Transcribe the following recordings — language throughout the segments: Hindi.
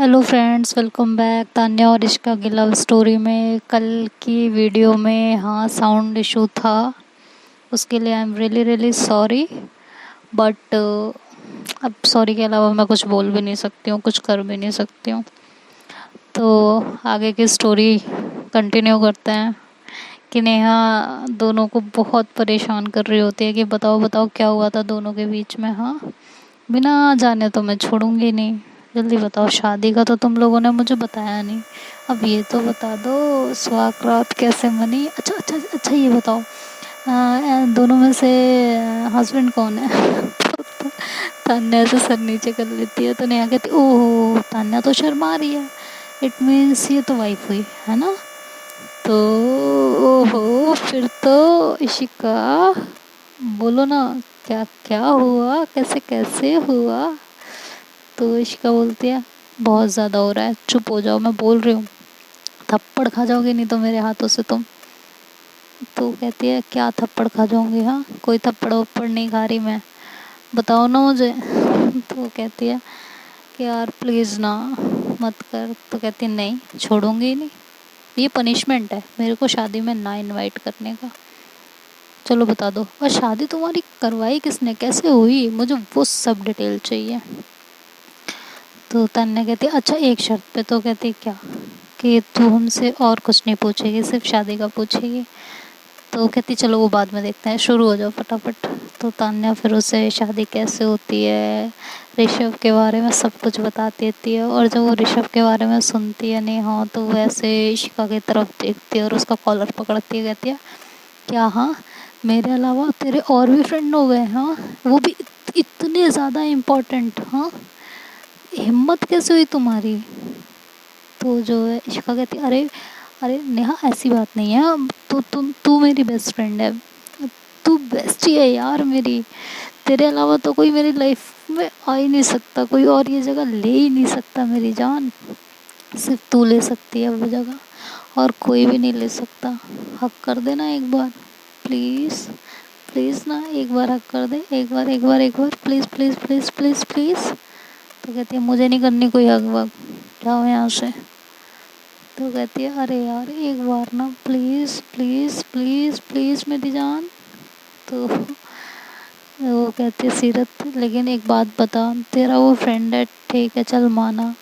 Hello friends, welcome back. Tanya और इश्का की लव स्टोरी में कल की वीडियो में साउंड इशू था। उसके लिए I am really really sorry. But अब सॉरी के अलावा मैं कुछ बोल भी नहीं सकती हूँ, कुछ कर भी नहीं सकती हूँ। तो आगे की स्टोरी कंटिन्यू करते हैं कि नेहा दोनों को बहुत परेशान कर रही होती है कि बताओ बताओ क्या हुआ था दोनों के बीच में। हाँ, बिना जाने तो मैं छोड़ूंगी नहीं। जल्दी बताओ, शादी का तो तुम लोगों ने मुझे बताया नहीं। अब ये तो बता दो, सुहाग रात कैसे मनी। अच्छा अच्छा अच्छा, ये बताओ दोनों में से हस्बैंड कौन है? तो तान्या ऐसे सर नीचे कर लेती है तो नेहा कहती ओह, तान्या तो शर्मा रही है। इट मीन्स ये तो वाइफ हुई है ना। तो ओहो, फिर तो इशिका बोलो ना, क्या क्या हुआ, कैसे कैसे हुआ? तो इशिका बोलती है बहुत ज़्यादा हो रहा है, चुप हो जाओ, मैं बोल रही हूँ। थप्पड़ खा जाओगे नहीं तो मेरे हाथों से तुम। तो कहती है क्या थप्पड़ खा जाऊंगी? हाँ, कोई थप्पड़ वप्पड़ नहीं खा रही मैं, बताओ ना मुझे। तो कहती है कि यार प्लीज़ ना, मत कर। तो कहती है नहीं, छोड़ूंगी ही नहीं। ये पनिशमेंट है मेरे को शादी में ना इनवाइट करने का। चलो बता दो, और शादी तुम्हारी करवाई किसने, कैसे हुई, मुझे वो सब डिटेल चाहिए। तो तन्ने कहती अच्छा एक शर्त पे। तो कहती क्या? कि तू हमसे और कुछ नहीं पूछेगी, सिर्फ शादी का पूछेगी। तो कहती चलो वो बाद में देखते हैं, शुरू हो जाओ फटाफट। तो तान्या फिर उसे शादी कैसे होती है, ऋषभ के बारे में सब कुछ बता देती है। और जब वो ऋषभ के बारे में सुनती है नहीं, हाँ, तो वैसे इशिका की तरफ देखती है और उसका कॉलर पकड़ती है। कहती है क्या? हाँ, मेरे अलावा तेरे और भी फ्रेंड हो गए? हाँ, वो भी इतने ज़्यादा इम्पोर्टेंट? हाँ, हिम्मत कैसे हुई तुम्हारी? तो जो है इशिका कहती अरे अरे नेहा, ऐसी बात नहीं है। तू मेरी बेस्ट फ्रेंड है, तू बेस्ट ही है यार मेरी। तेरे अलावा तो कोई मेरी लाइफ में आ ही नहीं सकता, कोई और ये जगह ले ही नहीं सकता मेरी जान। सिर्फ तू ले सकती है वो जगह, और कोई भी नहीं ले सकता। हक कर देना एक बार, प्लीज़ प्लीज़ ना, एक बार हक कर दे, एक बार एक बार एक बार, please please please please please. तो कहती है मुझे नहीं करनी कोई हक वक, जाओ यहाँ से। तो कहती है अरे यार एक बार ना, प्लीज़ प्लीज़ प्लीज़ प्लीज़ मेरी जान। तो वो कहती है सीरत, लेकिन एक बात बता, तेरा वो फ्रेंड है ठीक है, चल माना,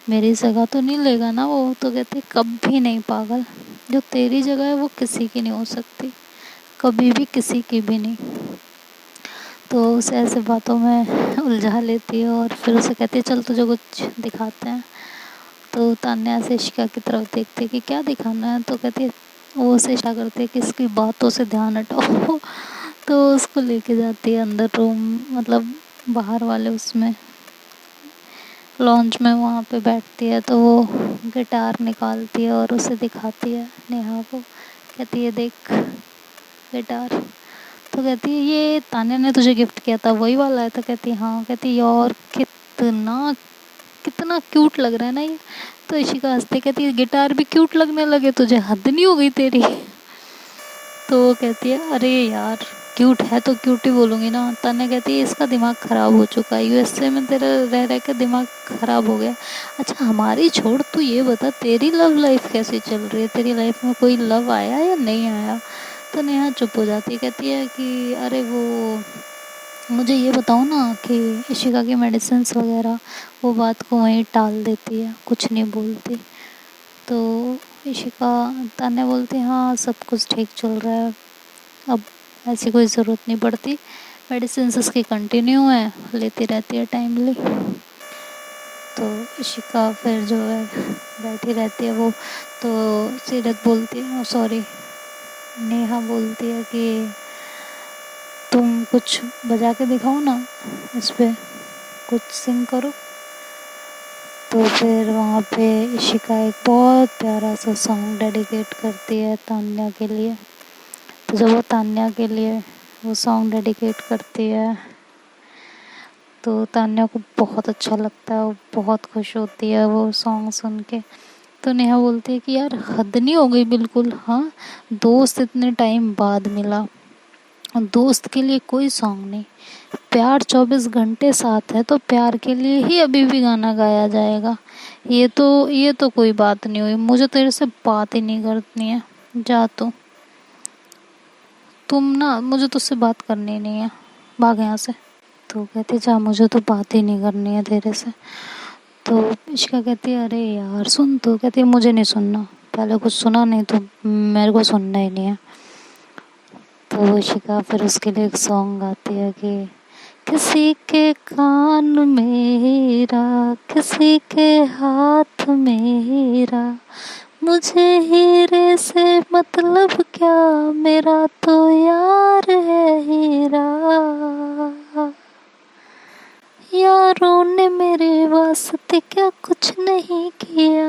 मेरी जगह तो नहीं लेगा ना वो? तो कहती कभी नहीं पागल, जो तेरी जगह है वो किसी की नहीं हो सकती, कभी भी किसी की भी नहीं। तो उसे ऐसे बातों में उलझा लेती है और फिर उसे कहती है चल तुझे कुछ दिखाते हैं। तो तान्या से इशिका की तरफ देखती है कि क्या दिखाना है। तो कहती है, वो उसे इशारा करती है कि इसकी बातों से ध्यान हटाओ। तो उसको लेके जाती है अंदर रूम, मतलब बाहर वाले उसमें लॉन्च में, वहाँ पे बैठती है। तो वो गिटार निकालती है और उसे दिखाती है नेहा को। कहती है देख गिटार। तो कहती है ये तान्या ने तुझे गिफ्ट किया था वही वाला है? तो कहती है हाँ। कहती है यार कितना कितना क्यूट लग रहा है ना ये। तो इशिका हंसते कहती है गिटार भी क्यूट लगने लगे तुझे, हद नहीं हो गई तेरी? तो वो कहती है अरे यार क्यूट है तो क्यूट ही बोलूँगी ना। तान्या कहती है इसका दिमाग ख़राब हो चुका है, यूएसए में तेरा रह रह के दिमाग ख़राब हो गया। अच्छा हमारी छोड़, तू ये बता तेरी लव लाइफ कैसी चल रही है, तेरी लाइफ में कोई लव आया या नहीं आया? तो नेहा चुप हो जाती है, कहती है कि अरे वो मुझे ये बताओ ना कि इशिका की मेडिसिन्स वगैरह, वो बात को वहीं टाल देती है, कुछ नहीं बोलती। तो इशिका तान्या बोलती हाँ सब कुछ ठीक चल रहा है, अब ऐसी कोई ज़रूरत नहीं पड़ती, मेडिसिन्स उसकी कंटिन्यू है, लेती रहती है टाइमली। तो इशिका फिर जो है बैठी रहती है वो। तो सीरत बोलती है, सॉरी नेहा बोलती है कि तुम कुछ बजा के दिखाओ ना, इस पे कुछ सिंग करो। तो फिर वहाँ पे इशिका एक बहुत प्यारा सा सॉन्ग डेडिकेट करती है तान्या के लिए। तो जब वो तान्या के लिए वो सॉन्ग डेडिकेट करती है तो तान्या को बहुत अच्छा लगता है, वो बहुत खुश होती है वो सॉन्ग सुन के। तो नेहा बोलती है कि यार हद नहीं हो गई बिल्कुल? हाँ, दोस्त इतने टाइम बाद मिला, दोस्त के लिए कोई सॉन्ग नहीं, प्यार 24 घंटे साथ है तो प्यार के लिए ही अभी भी गाना गाया जाएगा। ये तो कोई बात नहीं हुई, मुझे तेरे से बात ही नहीं करनी है। जा तुम ना, मुझे तुझसे बात करनी ही नहीं है, भाग यहाँ से। तो कहती जा, मुझे तो बात ही नहीं करनी है तेरे से। तो इशिका कहती है अरे यार सुन, तो कहती है मुझे नहीं सुनना, पहले कुछ सुना नहीं तो मेरे को सुनना ही नहीं है। तो इशिका फिर उसके लिए एक सॉन्ग गाती है कि किसी के कान मेरा, किसी के हाथ मेरा, मुझे हीरे से मतलब क्या, मेरा तो यार है हीरा। यारों ने मेरे वास्ते क्या कुछ नहीं किया,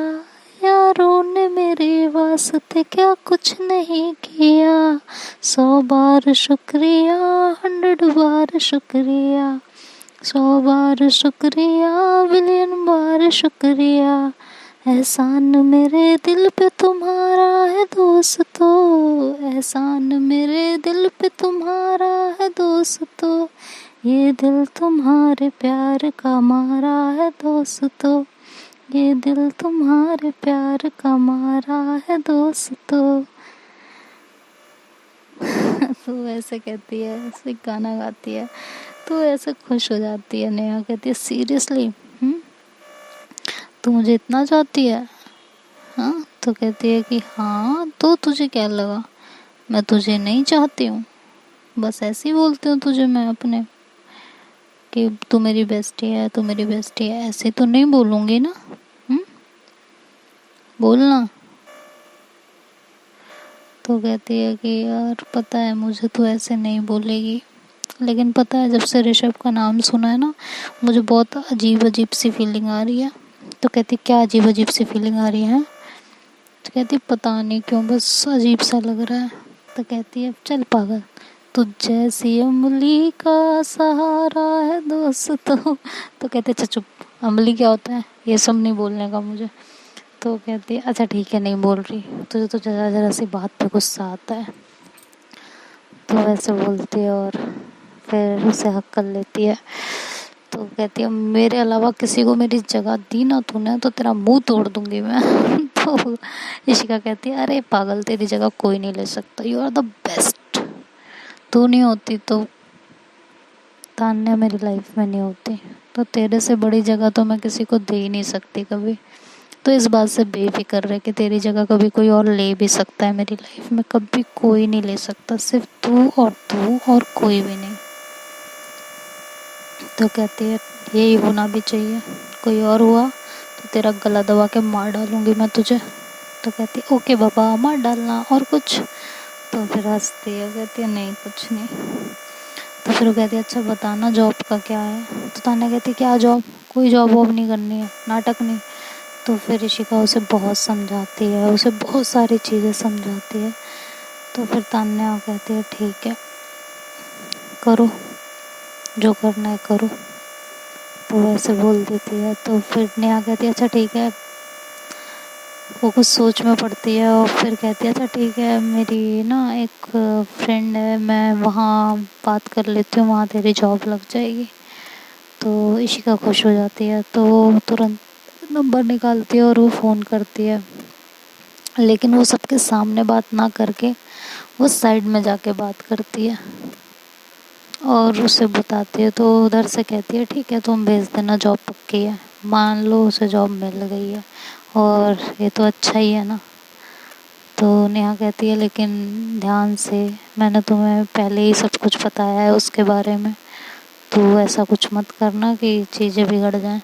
यारों ने मेरे वास्ते क्या कुछ नहीं किया, 100 बार शुक्रिया, 100 बार शुक्रिया, 100 बार शुक्रिया, बिलियन बार शुक्रिया, एहसान मेरे दिल पे तुम्हारा है दोस्तों, एहसान मेरे दिल पे तुम्हारा है दोस्तों, ये दिल तुम्हारे प्यार का मारा है दोस्तों, ये दिल तुम्हारे प्यार का मारा है दोस्तों। तो ऐसे कहती है, ऐसे गाना गाती है, तो ऐसे खुश हो जाती है। नेहा कहती है सीरियसली तू मुझे इतना चाहती है? हाँ, तो कहती है कि हाँ, तो तुझे क्या लगा मैं तुझे नहीं चाहती हूँ? बस ऐसे ही बोलती हूँ तुझे मैं अपने, कि तू मेरी बेस्टी है, तू मेरी बेस्टी है, ऐसे तो नहीं बोलूँगी ना। बोलना। तो कहती है कि यार पता है मुझे तो ऐसे नहीं बोलेगी, लेकिन पता है जब से ऋषभ का नाम सुना है ना, मुझे बहुत अजीब अजीब सी फीलिंग आ रही है। तो कहती क्या अजीब अजीब सी फीलिंग आ रही है? तो कहती पता नहीं क्यों, बस अजीब सा लग रहा है। तो कहती है चल पागल, तुझ जैसी अमली का सहारा है दोस्तों। तो कहते अच्छा चुप, अमली क्या होता है ये सब नहीं बोलने का मुझे। तो कहती है अच्छा ठीक है नहीं बोल रही, तुझे तो जरा जरा सी बात पे गुस्सा आता है। तो वैसे बोलती है और फिर उसे हक कर लेती है। तो कहती है मेरे अलावा किसी को मेरी जगह दी ना तूने तो तेरा मुंह तोड़ दूंगी मैं। तो इशिका कहती है अरे पागल, तेरी जगह कोई नहीं ले सकता, यू आर द बेस्ट। तू नहीं होती तो तान्या मेरी लाइफ में नहीं होती, तो तेरे से बड़ी जगह तो मैं किसी को दे ही नहीं सकती कभी। तो इस बात से बेफिक्र रहे कि तेरी जगह कभी कोई और ले भी सकता है मेरी लाइफ में, कभी कोई नहीं ले सकता, सिर्फ तू और कोई भी नहीं। तो कहती है यही होना भी चाहिए, कोई और हुआ तो तेरा गला दबा के मार डालूंगी मैं तुझे। तो कहती है ओके बाबा मार डालना, और कुछ? तो फिर हंसती है, कहती है नहीं कुछ नहीं। तो फिर वो कहती है अच्छा बताना जॉब का क्या है? तो तान्या कहती है क्या जॉब, कोई जॉब वॉब नहीं करनी है, नाटक नहीं। तो फिर ऋषिका उसे बहुत समझाती है, उसे बहुत सारी चीज़ें समझाती है। तो फिर तान्या कहती है ठीक है करो जो करना है करो। तो वैसे बोल देती है। तो फिर नेहा कहती है अच्छा ठीक है, वो कुछ सोच में पड़ती है और फिर कहती है अच्छा ठीक है, मेरी ना एक फ्रेंड है, मैं वहाँ बात कर लेती हूँ, वहाँ तेरी जॉब लग जाएगी। तो इशिका खुश हो जाती है, तो वो तुरंत नंबर निकालती है और वो फ़ोन करती है, लेकिन वो सबके सामने बात ना करके वो साइड में जाके बात करती है और उसे बताती है। तो उधर से कहती है ठीक है तुम भेज देना, जॉब पक्की है, मान लो उसे जॉब मिल गई है और ये तो अच्छा ही है ना। तो नेहा कहती है लेकिन ध्यान से, मैंने तुम्हें पहले ही सब कुछ बताया है उसके बारे में, तो ऐसा कुछ मत करना कि चीज़ें बिगड़ जाएं।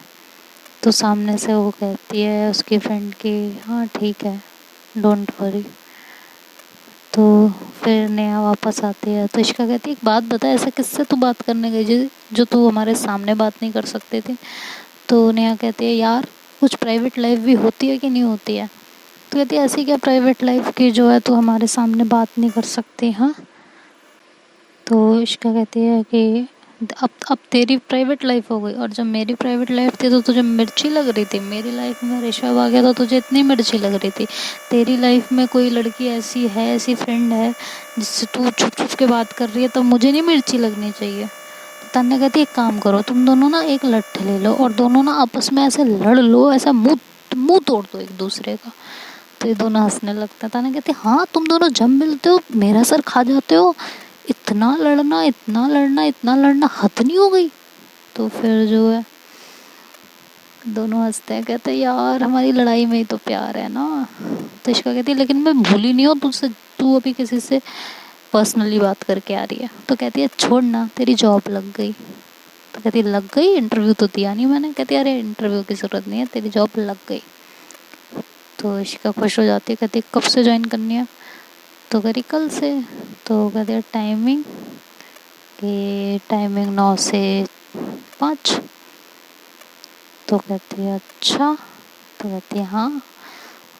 तो सामने से वो कहती है उसकी फ्रेंड की हाँ ठीक है डोंट वरी। तो फिर नेहा वापस आती है। तो इशिका कहती है एक बात बता, ऐसा किससे तू बात करने गई जो तू हमारे सामने बात नहीं कर सकते थे? तो नेहा कहती है यार कुछ प्राइवेट लाइफ भी होती है कि नहीं होती है? तो कहती है ऐसी क्या प्राइवेट लाइफ की जो है तू हमारे सामने बात नहीं कर सकती? हाँ। तो इशिका कहती है कि अब तेरी प्राइवेट लाइफ हो गई, और जब मेरी प्राइवेट लाइफ थी तो तुझे मिर्ची लग रही थी, मेरी लाइफ में ऋषभ आ गया तो तुझे इतनी मिर्ची लग रही थी। तेरी लाइफ में कोई लड़की ऐसी है, ऐसी फ्रेंड है जिससे तू छुप छुप के बात कर रही है, तो मुझे नहीं मिर्ची लगनी चाहिए। तान्या कहती है एक काम करो, तुम दोनों ना एक लट्ठे ले लो और दोनों ना आपस में ऐसे लड़ लो, ऐसा मुंह मुंह तोड़ दो एक दूसरे का। तो ये दोनों हंसने लगते हैं। तान्या कहती है हाँ तुम दोनों जब मिलते हो मेरा सर खा जाते हो, इतना लड़ना इतना लड़ना इतना लड़ना, हद नहीं हो गई। तो फिर जो है दोनों हंसते हैं, कहते हैं यार हमारी लड़ाई में ही तो प्यार है ना। तो इश्का कहती है लेकिन मैं भूली नहीं हूँ तुझसे, तू अभी किसी से पर्सनली बात करके आ रही है। तो कहती है छोड़ ना तेरी जॉब लग गई। तो कहती है लग गई, इंटरव्यू तो दिया नहीं मैंने। कहती है अरे इंटरव्यू की ज़रूरत नहीं है, तेरी जॉब लग गई। तो इश्का खुश हो जाती है, कहती है कब से ज्वाइन करनी है। तो कह रही कल से। तो कहती है टाइमिंग, कि टाइमिंग 9 से 5। तो कहती है अच्छा। तो कहती है हाँ।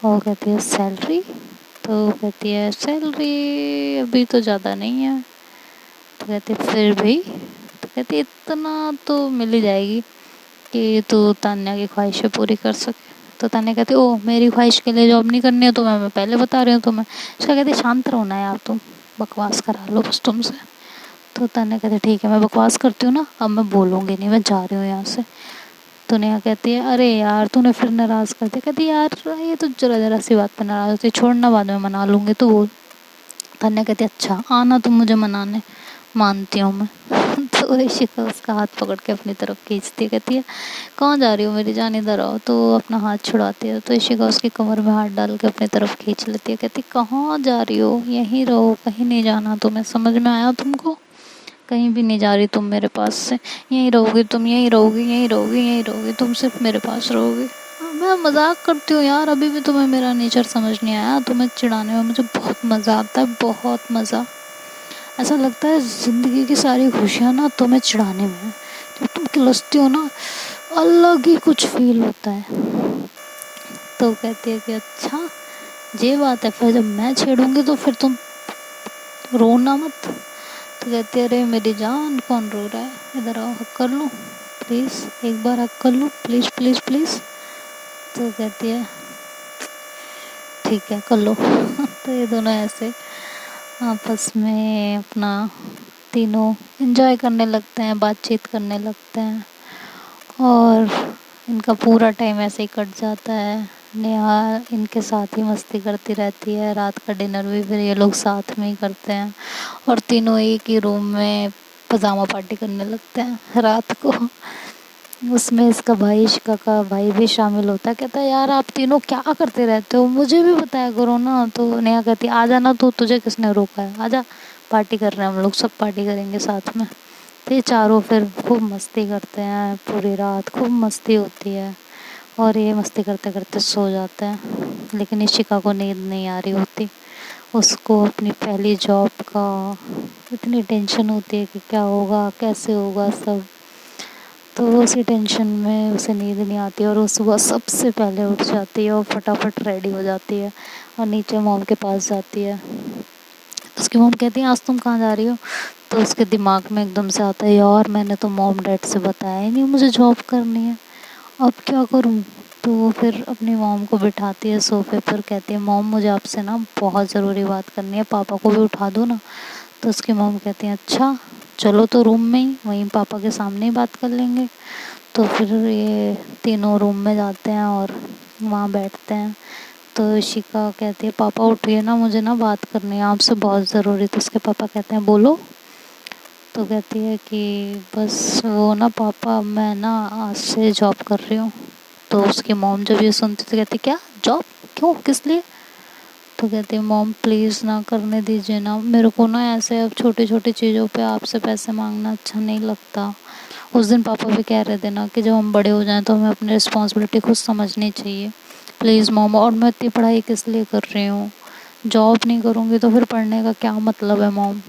और कहती है सैलरी। तो कहती है सैलरी अभी तो ज़्यादा नहीं है। तो कहती है फिर भी। तो कहती है इतना तो मिल ही जाएगी कि तू तान्या की ख्वाहिशें पूरी कर सके। तो तान्या कहती है ओ मेरी ख्वाहिश के लिए जॉब नहीं करनी है तो मैं पहले बता रही हूँ तुम्हें। उसका कहती है शांत रहो ना यार, तुम बकवास करा लो बस तुमसे। तो तान्या कहती है ठीक है मैं बकवास करती हूँ ना, अब मैं बोलूँगी नहीं, मैं जा रही हूँ यहाँ से। तो नेहा कहती है अरे यार तूने फिर नाराज़ कर दिया। कहती यार ये तो जरा जरा सी बात पर नाराज़ होती है, छोड़ना बाद में मना लूँगी तो बोल। तान्या कहती अच्छा आना तुम मुझे मनाने, मानती हूँ मैं। तो इशिका उसका हाथ पकड़ के अपनी तरफ खींचती है, कहती है कहाँ जा रही हो मेरी जान, इधर आओ। तो अपना हाथ छुड़ाती है। तो इशिका उसकी कमर में हाथ डाल के अपनी तरफ खींच लेती है, कहती कहाँ जा रही हो, यहीं रहो, कहीं नहीं जाना तुम्हें, समझ में आया तुमको, कहीं भी नहीं जा रही तुम मेरे पास से, यहीं रहोगी तुम, यहीं रहोगी यहीं रहोगी यहीं रहोगी, तुम सिर्फ मेरे पास रहोगी। मैं मजाक करती हूँ यार, अभी भी तुम्हें मेरा नेचर समझ नहीं आया, तुम्हें चिढ़ाने में मुझे बहुत मज़ा आता है, बहुत मज़ा। ऐसा लगता है ज़िंदगी की सारी खुशियाँ ना तुम्हें चिढ़ाने में है। जब तुम किलसती हो ना अलग ही कुछ फील होता है। तो कहती है कि अच्छा ये बात है, फिर जब मैं छेड़ूंगी तो फिर तुम रोना मत। तो कहती है अरे मेरी जान कौन रो रहा है, इधर आओ हक कर लो प्लीज़, एक बार हक कर लो प्लीज़ प्लीज़ प्लीज़। तो कहती है ठीक है कर लो। तो ये दोनों ऐसे आपस में अपना तीनों एंजॉय करने लगते हैं, बातचीत करने लगते हैं और इनका पूरा टाइम ऐसे ही कट जाता है। नेहा इनके साथ ही मस्ती करती रहती है, रात का डिनर भी फिर ये लोग साथ में ही करते हैं और तीनों एक ही रूम में पजामा पार्टी करने लगते हैं रात को। उसमें इसका भाई, इशिका का भाई भी शामिल होता है। कहता है यार आप तीनों क्या करते रहते हो, मुझे भी बताया करो ना। तो नेहा कहती है आ जाना, तो तुझे किसने रोका है, आजा पार्टी कर रहे हैं हम लोग, सब पार्टी करेंगे साथ में। तो ये चारों फिर खूब मस्ती करते हैं, पूरी रात खूब मस्ती होती है और ये मस्ती करते करते सो जाते हैं। लेकिन इशिका को नींद नहीं आ रही होती, उसको अपनी पहली जॉब का इतनी टेंशन होती है कि क्या होगा कैसे होगा सब। तो वो उसी टेंशन में उसे नींद नहीं आती और वो सुबह सबसे पहले उठ जाती है और फटाफट रेडी हो जाती है और नीचे मॉम के पास जाती है। उसकी मॉम कहती है आज तुम कहाँ जा रही हो। तो उसके दिमाग में एकदम से आता है यार मैंने तो मॉम डैड से बताया ही नहीं मुझे जॉब करनी है, अब क्या करूँ। तो वो फिर अपनी मॉम को बिठाती है सोफे पर, कहती है मॉम मुझे आपसे ना बहुत ज़रूरी बात करनी है, पापा को भी उठा दो ना। तो उसकी मॉम कहती है अच्छा चलो तो रूम में ही, वहीं पापा के सामने ही बात कर लेंगे। तो फिर ये तीनों रूम में जाते हैं और वहाँ बैठते हैं। तो इशिका कहती है पापा उठिए ना, मुझे ना बात करनी है आपसे बहुत ज़रूरी। तो उसके पापा कहते हैं बोलो। तो कहती है कि बस वो ना पापा मैं ना आज से जॉब कर रही हूँ। तो उसकी मॉम जब ये सुनती तो कहती क्या जॉब, क्यों, किस लिए। तो कहती है मॉम प्लीज़ ना करने दीजिए ना, मेरे को ना ऐसे अब छोटी छोटी चीज़ों पे आपसे पैसे मांगना अच्छा नहीं लगता। उस दिन पापा भी कह रहे थे ना कि जब हम बड़े हो जाएं तो हमें अपनी रिस्पॉन्सिबिलिटी खुद समझनी चाहिए, प्लीज़ मॉम। और मैं इतनी पढ़ाई किस लिए कर रही हूँ, जॉब नहीं करूँगी तो फिर पढ़ने का क्या मतलब है मॉम।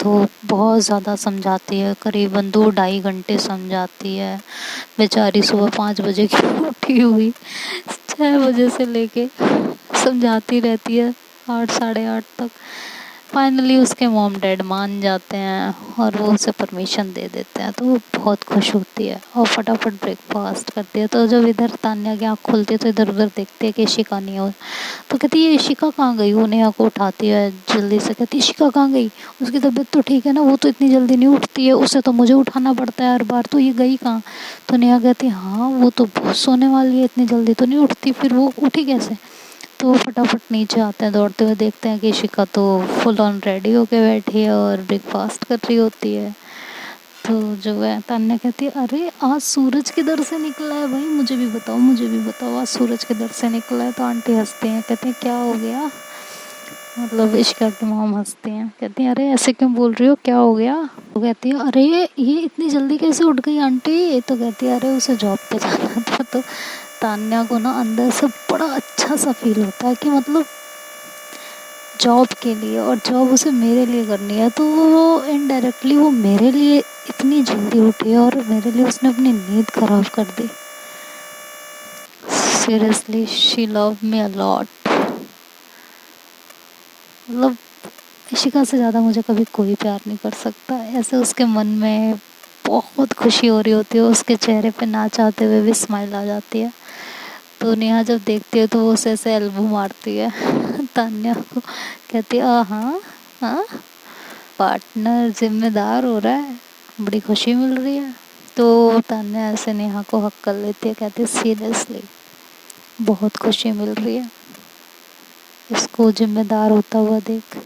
तो बहुत ज़्यादा समझाती है, करीबन 2-2.5 घंटे समझाती है। बेचारी सुबह 5 बजे की उठी हुई 6 बजे से लेके समझाती रहती है 8 साढ़े 8 तक। फाइनली उसके मॉम डैड मान जाते हैं और वो उसे परमिशन दे देते हैं, तो वो बहुत खुश होती है और फटाफट ब्रेकफास्ट करती है। तो जब इधर तान्या की आँख खुलती है तो इधर उधर देखती है कि इशिका नहीं हो, तो कहती है इशिका कहाँ गई। वो नेहा को उठाती है जल्दी से, कहती है इशिका कहाँ गई, उसकी तबीयत तो ठीक है ना, वो तो इतनी जल्दी नहीं उठती है, उसे तो मुझे उठाना पड़ता है हर बार, तो ये गई कहाँ। तो नेहा कहती है हाँ वो तो बहुत सोने वाली है, इतनी जल्दी तो नहीं उठती, फिर वो उठी कैसे। तो वो फटाफट नीचे आते हैं दौड़ते हुए, देखते हैं कि इशिका तो फुल ऑन रेडी होके बैठी है और ब्रेकफास्ट कर रही होती है। तो जो है तान्या कहती है अरे आज सूरज किधर से निकला है भाई, मुझे भी बताओ, मुझे भी बताओ आज सूरज किधर से निकला है। तो आंटी हंसती हैं, कहती हैं क्या हो गया, मतलब इशिका की मॉम हंसती हैं, कहती हैं अरे ऐसे क्यों बोल रही हो, क्या हो गया। तो कहती है अरे ये इतनी जल्दी कैसे उठ गई आंटी। तो कहती है अरे उसे जॉब पे जाना था। तो तान्या को ना अंदर से बड़ा अच्छा सा फील होता है कि मतलब जॉब के लिए, और जॉब उसे मेरे लिए करनी है, तो वो इनडायरेक्टली वो मेरे लिए इतनी जल्दी उठी और मेरे लिए उसने अपनी नींद खराब कर दी। Seriously she love me a lot. मतलब इशिका से ज़्यादा मुझे कभी कोई प्यार नहीं कर सकता। ऐसे उसके मन में बहुत खुशी हो रही होती है, उसके चेहरे पे ना चाहते हुए भी स्माइल आ जाती है। तो नेहा जब देखती है तो वो उसे ऐसे एल्बो मारती है तान्या को, कहती है हाँ हाँ पार्टनर जिम्मेदार हो रहा है, बड़ी खुशी मिल रही है। तो तान्या ऐसे नेहा को हक कर लेती है, कहती है सीरियसली बहुत खुशी मिल रही है, इसको जिम्मेदार होता हुआ देख,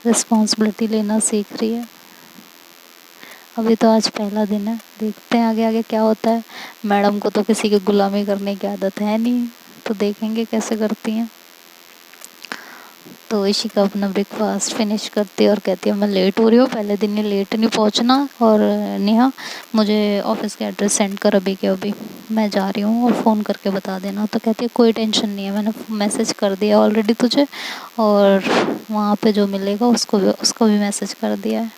रिस्पॉन्सिबिलिटी लेना सीख रही है। अभी तो आज पहला दिन है, देखते हैं आगे आगे क्या होता है। मैडम को तो किसी की गुलामी करने की आदत है नहीं, तो देखेंगे कैसे करती हैं। तो इशिका अपना ब्रेकफास्ट फिनिश करती है और कहती है मैं लेट हो रही हूँ, पहले दिन ही लेट नहीं पहुँचना, और नेहा मुझे ऑफिस का एड्रेस सेंड कर अभी के अभी, मैं जा रही हूँ और फ़ोन करके बता देना। तो कहती है कोई टेंशन नहीं है, मैंने मैसेज कर दिया ऑलरेडी तुझे, और वहाँ पे जो मिलेगा उसको भी मैसेज कर दिया है।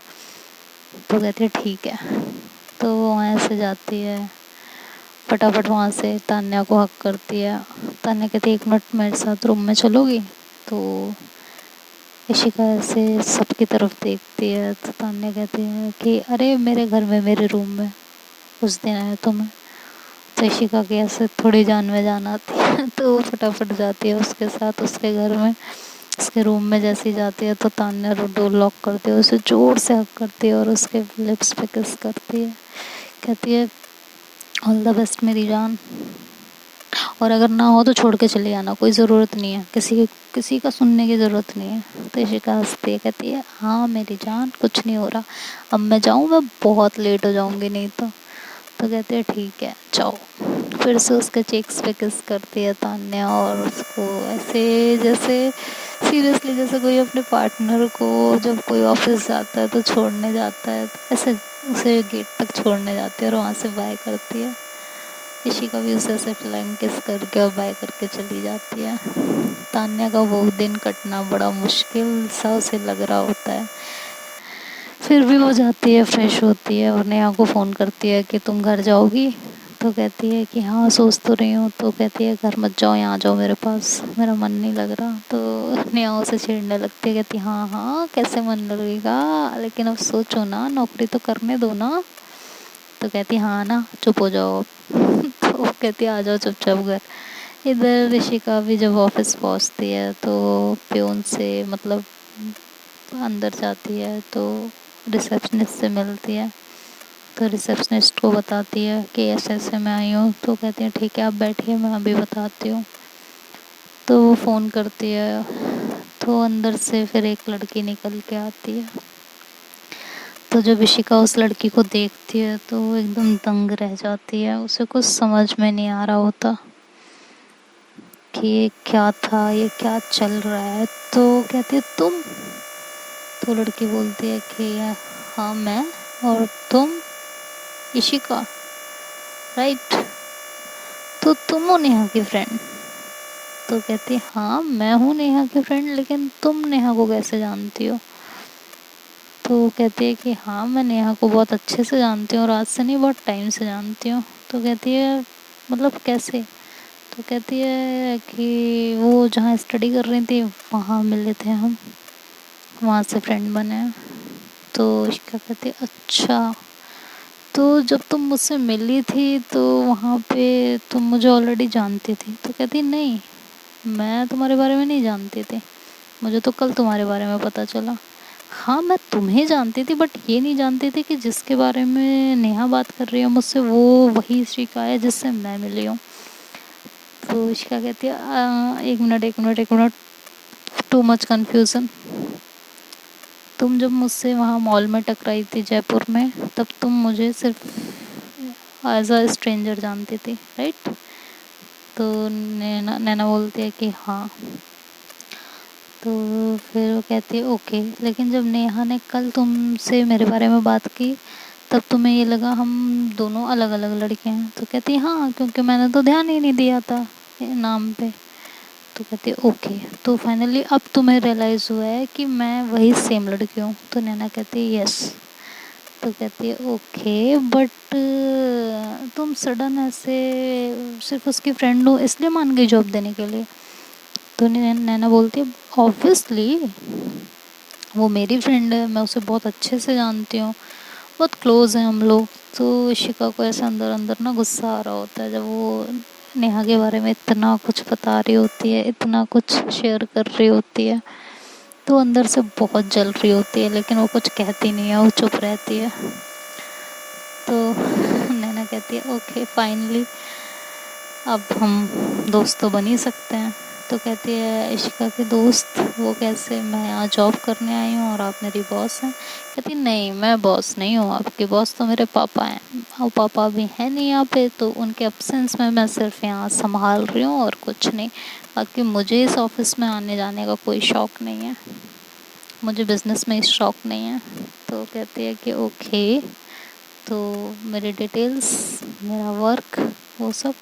तो कहती है ठीक है। तो वो वहाँ से जाती है, फटाफट वहाँ से तान्या को हक करती है। तान्या कहती है 1 मिनट मेरे साथ रूम में चलोगी। तो इशिका ऐसे सबकी तरफ देखती है, तो तान्या कहती है कि अरे मेरे घर में मेरे रूम में उस दिन आया तुम्हें। तो इशिका की ऐसे थोड़ी जान में जान आती है तो वो फटाफट जाती है उसके साथ उसके घर में। उसके रूम में जैसी जाती है तो तान्या डोर लॉक करती है, उसे ज़ोर से हक करती है और उसके लिप्स पे किस करती है, कहती है ऑल द बेस्ट मेरी जान, और अगर ना हो तो छोड़ के चले आना, कोई ज़रूरत नहीं है, किसी का सुनने की ज़रूरत नहीं है। तो इशिका हंसती है, कहती है हाँ मेरी जान कुछ नहीं हो रहा, अब मैं जाऊँ, मैं बहुत लेट हो जाऊँगी नहीं तो। तो कहते हैं ठीक है जाओ। फिर से उसके चेक्स पे किस करती है तान्या, और उसको ऐसे जैसे सीरियसली जैसे कोई अपने पार्टनर को जब कोई ऑफिस जाता है तो छोड़ने जाता है, तो ऐसे उसे गेट तक छोड़ने जाती है और वहाँ से बाय करती है। इशिका भी उसे ऐसे फ्लाइंग किस करके और बाय करके चली जाती है। तान्या का वो दिन कटना बड़ा मुश्किल सा उसे लग रहा होता है। फिर भी वो जाती है, फ्रेश होती है और नेहा को फ़ोन करती है कि तुम घर जाओगी। तो कहती है कि हाँ सोच तो रही हूँ। तो कहती है घर मत जाओ, यहाँ आ जाओ मेरे पास, मेरा मन नहीं लग रहा। तो नेहा उसे छेड़ने लगती है, कहती हाँ हाँ कैसे मन लगेगा, लेकिन अब सोचो ना, नौकरी तो करने दो ना। तो कहती हाँ ना, चुप हो जाओ तो वो कहती आ जाओ चुपचाप घर। इधर ऋषिका भी जब ऑफिस पहुंचती है तो प्यून से मतलब अंदर जाती है तो रिसेप्शनिस्ट से मिलती है। तो रिसेप्शनिस्ट को बताती है कि ऐसे ऐसे मैं आई हूँ। तो कहती है ठीक है आप बैठिए, मैं अभी बताती हूँ। तो वो फ़ोन करती है, तो अंदर से फिर एक लड़की निकल के आती है। तो जब इशिका उस लड़की को देखती है तो वो एकदम दंग रह जाती है, उसे कुछ समझ में नहीं आ रहा होता कि ये क्या था, ये क्या चल रहा है। तो कहती है तुम। तो लड़की बोलती है कि हाँ मैं, और तुम इशिका, राइट, तो तुम हो नेहा की फ्रेंड। तो कहती है हाँ मैं हूँ नेहा की फ्रेंड, लेकिन तुम नेहा को कैसे जानती हो। तो वो कहती है कि हाँ मैं नेहा को बहुत अच्छे से जानती हूँ और आज से नहीं बहुत टाइम से जानती हूँ। तो कहती है मतलब कैसे। तो कहती है कि वो जहाँ स्टडी कर रही थी वहाँ मिले थे हम। वहाँ से फ्रेंड बने हैं। तो इशिका कहती अच्छा, तो जब तुम मुझसे मिली थी तो वहाँ पे तुम मुझे ऑलरेडी जानती थी? तो कहती नहीं, मैं तुम्हारे बारे में नहीं जानती थी, मुझे तो कल तुम्हारे बारे में पता चला। हाँ, मैं तुम्हें जानती थी बट ये नहीं जानती थी कि जिसके बारे में नेहा बात कर रही है मुझसे वो वही इशिका है जिससे मैं मिली हूँ। तो इशिका कहती है एक मिनट एक मिनट एक मिनट, टू मच कन्फ्यूज़न। तुम जब मुझसे वहाँ मॉल में टकराई थी जयपुर में, तब तुम मुझे सिर्फ एज अ स्ट्रेंजर जानती थी, राइट? तो नैना नैना बोलती है कि हाँ। तो फिर वो कहती है ओके, लेकिन जब नेहा ने कल तुमसे मेरे बारे में बात की तब तुम्हें ये लगा हम दोनों अलग अलग लड़के हैं? तो कहती है हाँ, क्योंकि मैंने तो ध्यान ही नहीं दिया था नाम पे। तो कहती है ओके, तो फाइनली अब तुम्हें रियलाइज़ हुआ है कि मैं वही सेम लड़की हूँ? तो नैना कहती है यस। तो कहती है ओके, बट तुम सडन ऐसे सिर्फ उसकी फ्रेंड हो इसलिए मान गई जॉब देने के लिए? तो नैना बोलती है ऑब्वियसली वो मेरी फ्रेंड है, मैं उसे बहुत अच्छे से जानती हूँ, बहुत क्लोज हैं हम लोग। तो इशिका को ऐसा अंदर अंदर ना गुस्सा आ रहा होता है जब वो नेहा के बारे में इतना कुछ बता रही होती है, इतना कुछ शेयर कर रही होती है। तो अंदर से बहुत जल रही होती है, लेकिन वो कुछ कहती नहीं है, वो चुप रहती है। तो नैना कहती है ओके फाइनली अब हम दोस्त तो बन ही सकते हैं। तो कहती है इशिका के दोस्त वो कैसे, मैं यहाँ जॉब करने आई हूँ और आप मेरी बॉस हैं? कहती नहीं, मैं बॉस नहीं हूँ, आपके बॉस तो मेरे पापा हैं, और पापा भी हैं नहीं यहाँ पे, तो उनके एब्सेंस में मैं सिर्फ यहाँ संभाल रही हूँ और कुछ नहीं। बाकी मुझे इस ऑफिस में आने जाने का कोई शौक़ नहीं है, मुझे बिज़नेस में इस शौक़ नहीं है। तो कहती है कि ओके, तो मेरी डिटेल्स, मेरा वर्क, वो सब।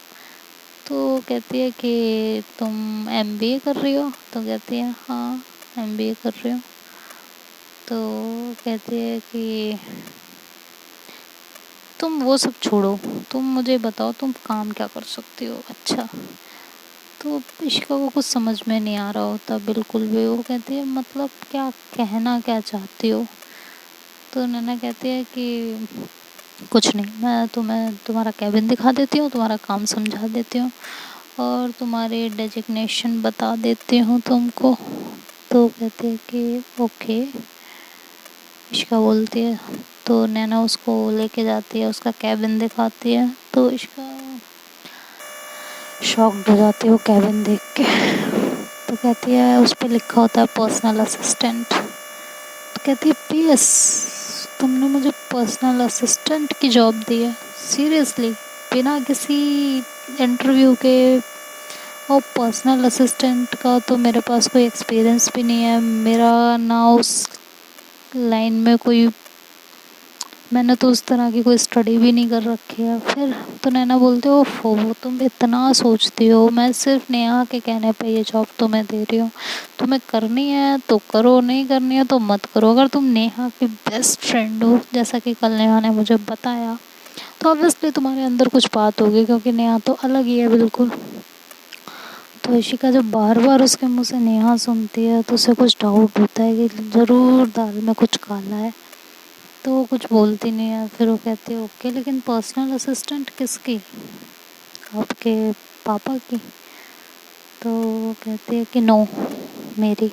तो कहती है कि तुम एमबीए कर रही हो? तो कहती है हाँ, एमबीए कर रही हूँ। तो कहती है कि तुम वो सब छोड़ो, तुम मुझे बताओ तुम काम क्या कर सकती हो अच्छा। तो इशिका को कुछ समझ में नहीं आ रहा होता बिल्कुल भी। वो कहती है मतलब क्या कहना क्या चाहती हो? तो नैना कहती है कि कुछ नहीं, मैं तुम्हें तुम्हारा कैबिन दिखा देती हूँ, तुम्हारा काम समझा देती हूँ और तुम्हारी डेजिग्नेशन बता देती हूँ तुमको। तो कहती है कि ओके, इशिका बोलती है। तो नैना उसको लेके जाती है, उसका कैबिन दिखाती है। तो इशिका शॉक्ड हो जाती है वो कैबिन देख के। तो कहती है उस पर लिखा होता है पर्सनल असिस्टेंट। तो कहती है पीएस, तुमने मुझे पर्सनल असिस्टेंट की जॉब दी है? सीरियसली, बिना किसी इंटरव्यू के? और पर्सनल असिस्टेंट का तो मेरे पास कोई एक्सपीरियंस भी नहीं है, मेरा ना उस लाइन में कोई, मैंने तो उस तरह की कोई स्टडी भी नहीं कर रखी है। फिर तो नैना बोलते हो वो तुम इतना सोचती हो, मैं सिर्फ नेहा के कहने पे ये जॉब तुम्हें दे रही हूँ, तुम्हें करनी है तो करो, नहीं करनी है तो मत करो। अगर तुम नेहा की बेस्ट फ्रेंड हो, जैसा कि कल नेहा ने मुझे बताया, तो ऑब्वियसली तुम्हारे अंदर कुछ बात होगी, क्योंकि नेहा तो अलग ही है बिल्कुल। तो इशिका जब बार बार उसके मुँह से नेहा सुनती है तो उसे कुछ डाउट होता है कि ज़रूर दाल में कुछ काला है। तो वो कुछ बोलती नहीं है। फिर वो कहती है ओके, लेकिन पर्सनल असिस्टेंट किसकी? आपके पापा की? तो वो कहती है कि नो, मेरी।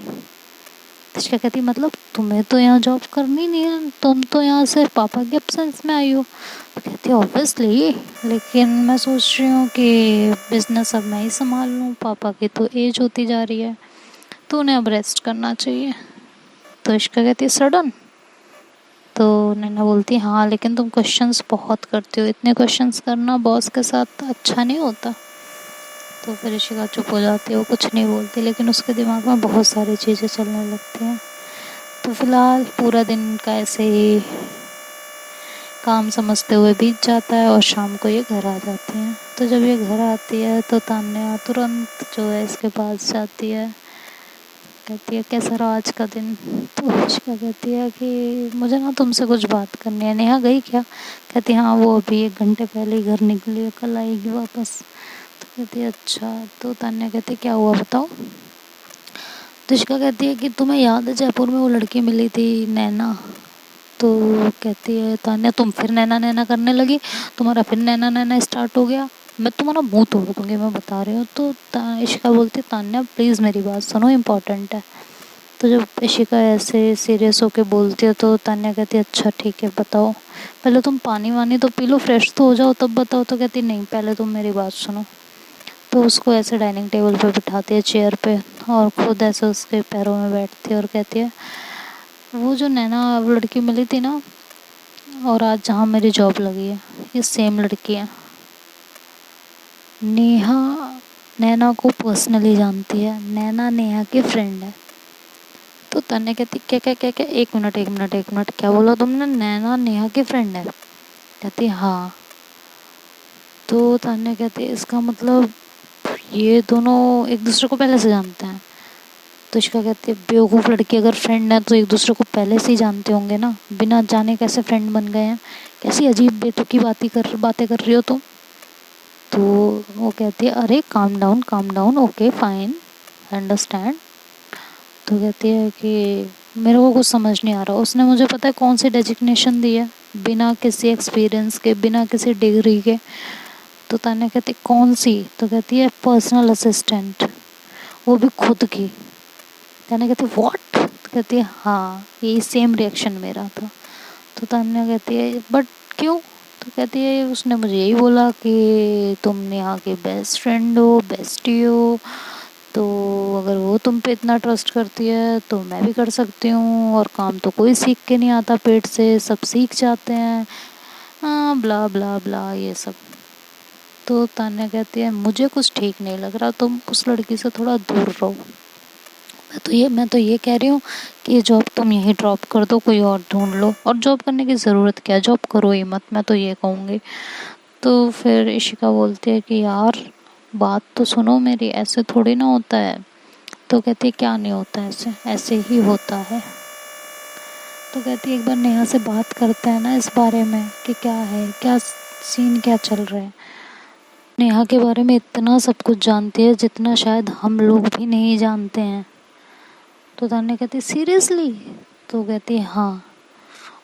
तो क्या कहती है मतलब तुम्हें तो यहाँ जॉब करनी नहीं है, तुम तो यहाँ से पापा के एब्सेंस में आई हो? तो कहती है ऑब्वियसली, लेकिन मैं सोच रही हूँ कि बिज़नेस अब मैं ही संभाल लूँ, पापा की तो एज होती जा रही है, तो उन्हें अब रेस्ट करना चाहिए। तो इश्का कहती है सडन? तो नैना बोलती है हाँ, लेकिन तुम क्वेश्चंस बहुत करती हो, इतने क्वेश्चंस करना बॉस के साथ अच्छा नहीं होता। तो फिर इशिका चुप हो जाती है, वो कुछ नहीं बोलती, लेकिन उसके दिमाग में बहुत सारी चीज़ें चलने लगती हैं। तो फिलहाल पूरा दिन का ऐसे ही काम समझते हुए बीत जाता है और शाम को ये घर आ जाती हैं। तो जब ये घर आती है तो तान्या तुरंत जो है इसके पास जाती है, कहती है कैसा रहा आज का दिन? तो इशिका कहती है कि मुझे ना तुमसे कुछ बात करनी है। नेहा गई क्या? कहती है हाँ, वो अभी 1 घंटे पहले ही घर निकली है, कल आएगी वापस। तो कहती है अच्छा। तो तान्या कहती है क्या हुआ बताओ? तो इशिका कहती है कि तुम्हें याद है जयपुर में वो लड़की मिली थी नैना। तो कहती है तान्या तुम फिर नैना नैना करने लगी, तुम्हारा फिर नैना नैना स्टार्ट हो गया, मैं तुम्हारा मुंह तोड़ दूंगी, मैं बता रही हूँ। तो इशिका बोलती है तान्या प्लीज़ मेरी बात सुनो, इम्पोर्टेंट है। तो जब इशिका ऐसे सीरियस होके बोलती है तो तान्या कहती है अच्छा ठीक है बताओ, पहले तुम पानी वानी तो पी लो, फ्रेश तो हो जाओ तब बताओ। तो कहती नहीं पहले तुम मेरी बात सुनो। तो उसको ऐसे डाइनिंग टेबल पे बिठाती है चेयर पे, और खुद ऐसे उसके पैरों में बैठती है और कहती है वो जो नैना वो लड़की मिली थी ना, और आज जहाँ मेरी जॉब लगी है ये सेम लड़की है। नेहा नैना को पर्सनली जानती है, नैना नेहा की फ्रेंड है। तो तन्ने कहती क्या क्या क्या क्या, एक मिनट एक मिनट एक मिनट, क्या बोला तुमने, नैना नेहा की फ्रेंड है? कहती हाँ। तो तान्या कहती है इसका मतलब ये दोनों एक दूसरे को पहले से जानते हैं? तो इसका कहती है बेवकूफ़ लड़की, अगर फ्रेंड है तो एक दूसरे को पहले से ही जानते होंगे ना, बिना जाने कैसे फ्रेंड बन गए हैं? कैसी अजीब बेतुकी बातें कर रही हो तुम। तो वो कहती है अरे calm down okay fine understand. तो कहती है कि मेरे को कुछ समझ नहीं आ रहा, उसने मुझे पता है कौन सी डेजिग्नेशन दी है, बिना किसी एक्सपीरियंस के, बिना किसी डिग्री के। तो तान्या कहती कौन सी? तो कहती है पर्सनल असिस्टेंट, वो भी खुद की। तान्या कहती व्हाट? तो कहती है हाँ, यही सेम रिएक्शन मेरा था। तो तान्या कहती है बट क्यों? तो कहती है उसने मुझे यही बोला कि तुम नेहा की बेस्ट फ्रेंड हो, बेस्टी हो, तो अगर वो तुम पे इतना ट्रस्ट करती है तो मैं भी कर सकती हूँ, और काम तो कोई सीख के नहीं आता पेट से, सब सीख जाते हैं, हाँ ब्ला ब्ला ब्ला ये सब। तो तान्या कहती है मुझे कुछ ठीक नहीं लग रहा, तुम उस लड़की से थोड़ा दूर रहो। मैं तो ये कह रही हूँ कि ये जॉब तुम यहीं ड्रॉप कर दो, कोई और ढूंढ लो, और जॉब करने की ज़रूरत क्या है, जॉब करो ही मत, मैं तो ये कहूँगी। तो फिर इशिका बोलती है कि यार बात तो सुनो मेरी, ऐसे थोड़ी ना होता है। तो कहती है क्या नहीं होता, ऐसे ऐसे ही होता है। तो कहती है एक बार नेहा से बात करते हैं ना इस बारे में कि क्या है, क्या सीन क्या चल रहा है। नेहा के बारे में इतना सब कुछ जानती है जितना शायद हम लोग भी नहीं जानते हैं। तो तान्या कहती सीरियसली? तो कहती है हाँ,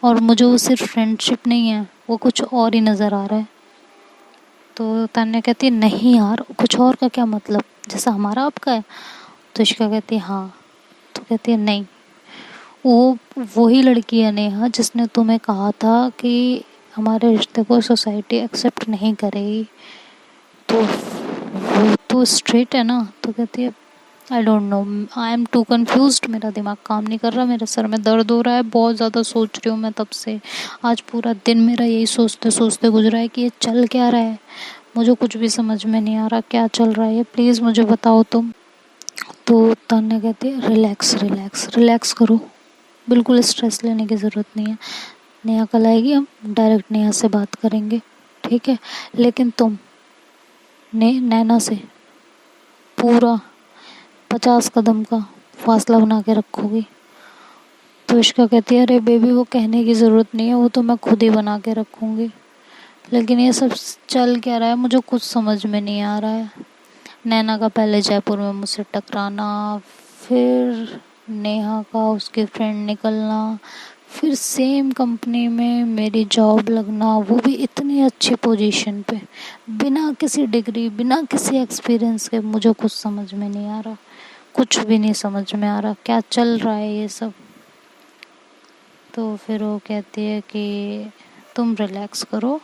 और मुझे वो सिर्फ फ्रेंडशिप नहीं है, वो कुछ और ही नज़र आ रहा है। तो तान्या कहती है नहीं यार, कुछ और का क्या मतलब, जैसा हमारा आपका है? तो इशिका कहती है हाँ। तो कहती है नहीं, वो वही लड़की है नेहा जिसने तुम्हें कहा था कि हमारे रिश्ते को सोसाइटी एक्सेप्ट नहीं करेगी, तो वो तो स्ट्रेट है ना। तो कहती है I don't know, I am too confused, मेरा दिमाग काम नहीं कर रहा, मेरे सर में दर्द हो रहा है, बहुत ज़्यादा सोच रही हूँ मैं तब से। आज पूरा दिन मेरा यही सोचते सोचते गुजरा है कि ये चल क्या रहा है, मुझे कुछ भी समझ में नहीं आ रहा क्या चल रहा है, प्लीज़ मुझे बताओ तुम। तो तान्या कहती है रिलैक्स रिलैक्स रिलैक्स करो, बिल्कुल स्ट्रेस लेने की ज़रूरत नहीं है। नेहा कल आएगी, हम डायरेक्ट नेहा से बात करेंगे, ठीक है? लेकिन तुम नैना से पूरा 50 कदम का फासला बना के रखोगी। तो इशिका कहती है अरे बेबी वो कहने की ज़रूरत नहीं है, वो तो मैं खुद ही बना के रखूँगी। लेकिन ये सब चल क्या रहा है मुझे कुछ समझ में नहीं आ रहा है। नैना का पहले जयपुर में मुझसे टकराना, फिर नेहा का उसके फ्रेंड निकलना, फिर सेम कंपनी में मेरी जॉब लगना, वो भी इतनी अच्छी पोजीशन पे, बिना किसी डिग्री बिना किसी एक्सपीरियंस के। मुझे कुछ समझ में नहीं आ रहा, कुछ भी नहीं समझ में आ रहा क्या चल रहा है ये सब। तो फिर वो कहती है कि तुम रिलैक्स करो,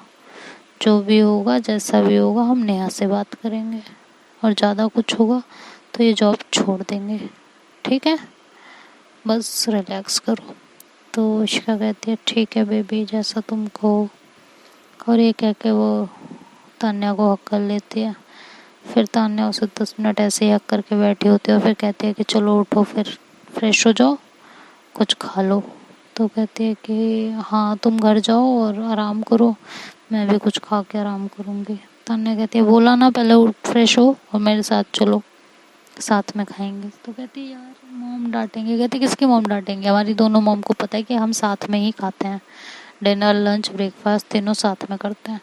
जो भी होगा जैसा भी होगा हम नेहा से बात करेंगे, और ज़्यादा कुछ होगा तो ये जॉब छोड़ देंगे, ठीक है? बस रिलैक्स करो। तो इशिका कहती है ठीक है बेबी जैसा तुम कहो, और ये कह के वो तान्या को हक कर लेती है। फिर तान्या उसे 10 मिनट ऐसे ही हक करके बैठी होती है, और फिर कहती है कि चलो उठो, फिर फ्रेश हो जाओ, कुछ खा लो। तो कहती है कि हाँ तुम घर जाओ और आराम करो, मैं भी कुछ खा के आराम करूँगी। तान्या कहती है बोला ना पहले उठ फ्रेश हो और मेरे साथ चलो, साथ में खाएंगे। तो कहती है यार मॉम डांटेंगे। कहती किसकी मॉम डांटेंगे, हमारी दोनों मॉम को पता है कि हम साथ में ही खाते हैं, डिनर लंच ब्रेकफास्ट तीनों साथ में करते हैं।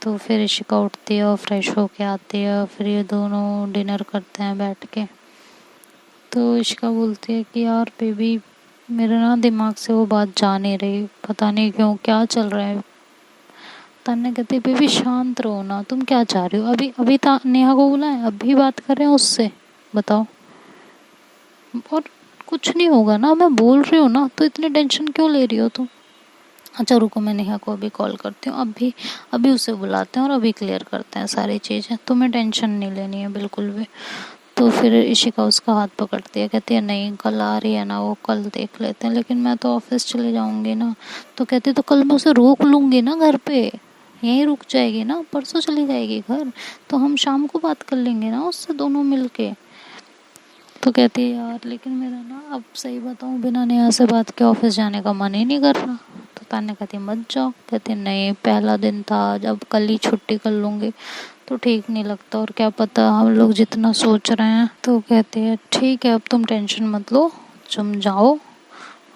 तो फिर इशिका उठती है और फ्रेश होके आती है, फिर ये दोनों डिनर करते हैं बैठ के। तो इशिका बोलती है कि यार बेबी, मेरे ना दिमाग से वो बात जा नहीं रही, पता नहीं क्यों, क्या चल रहा है। तान्या कहती है बेबी शांत रहो ना, तुम क्या चाह रही हो। अभी अभी नेहा को बोला है, अभी बात कर रहे हैं उससे, बताओ। और कुछ नहीं होगा ना, मैं बोल रही हूँ ना, तो इतनी टेंशन क्यों ले रही हो तुम। अच्छा रुको, मैं नेहा को अभी कॉल करती हूँ, अभी अभी उसे बुलाते हैं और अभी क्लियर करते हैं सारी चीज़ें, तुम्हें टेंशन नहीं लेनी है बिल्कुल भी। तो फिर इशिका उसका हाथ पकड़ती है, कहती है नहीं, कल आ रही है ना वो, कल देख लेते हैं, लेकिन मैं तो ऑफिस चले जाऊंगी ना। तो कहती है तो कल मैं उसे रोक लूंगी ना घर पे, यहीं रुक जाएगी ना, परसों चली जाएगी घर, तो हम शाम को बात कर लेंगे ना उससे दोनों मिल के। तो कहती है यार लेकिन मेरा ना, अब सही बताऊँ, बिना नेहा से बात के ऑफिस जाने का मन ही नहीं कर रहा। तो तान्या कहती है मत जाओ, कहती है नहीं, पहला दिन था, जब कल ही छुट्टी कर लूँगी तो ठीक नहीं लगता, और क्या पता हम लोग जितना सोच रहे हैं। तो कहती है ठीक है, अब तुम टेंशन मत लो, तुम जाओ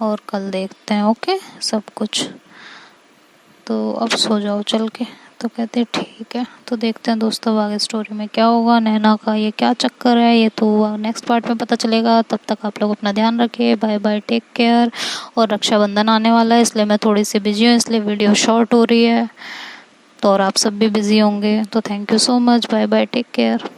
और कल देखते हैं, ओके सब कुछ, तो अब सो जाओ चल के। तो कहते हैं ठीक है। तो देखते हैं दोस्तों अब आगे स्टोरी में क्या होगा, नैना का ये क्या चक्कर है, ये तो नेक्स्ट पार्ट में पता चलेगा। तब तक आप लोग अपना ध्यान रखिए, बाय बाय, टेक केयर। और रक्षाबंधन आने वाला है, इसलिए मैं थोड़ी सी बिजी हूँ, इसलिए वीडियो शॉर्ट हो रही है, तो और आप सब भी बिजी होंगे, तो thank you so much, bye bye, take care.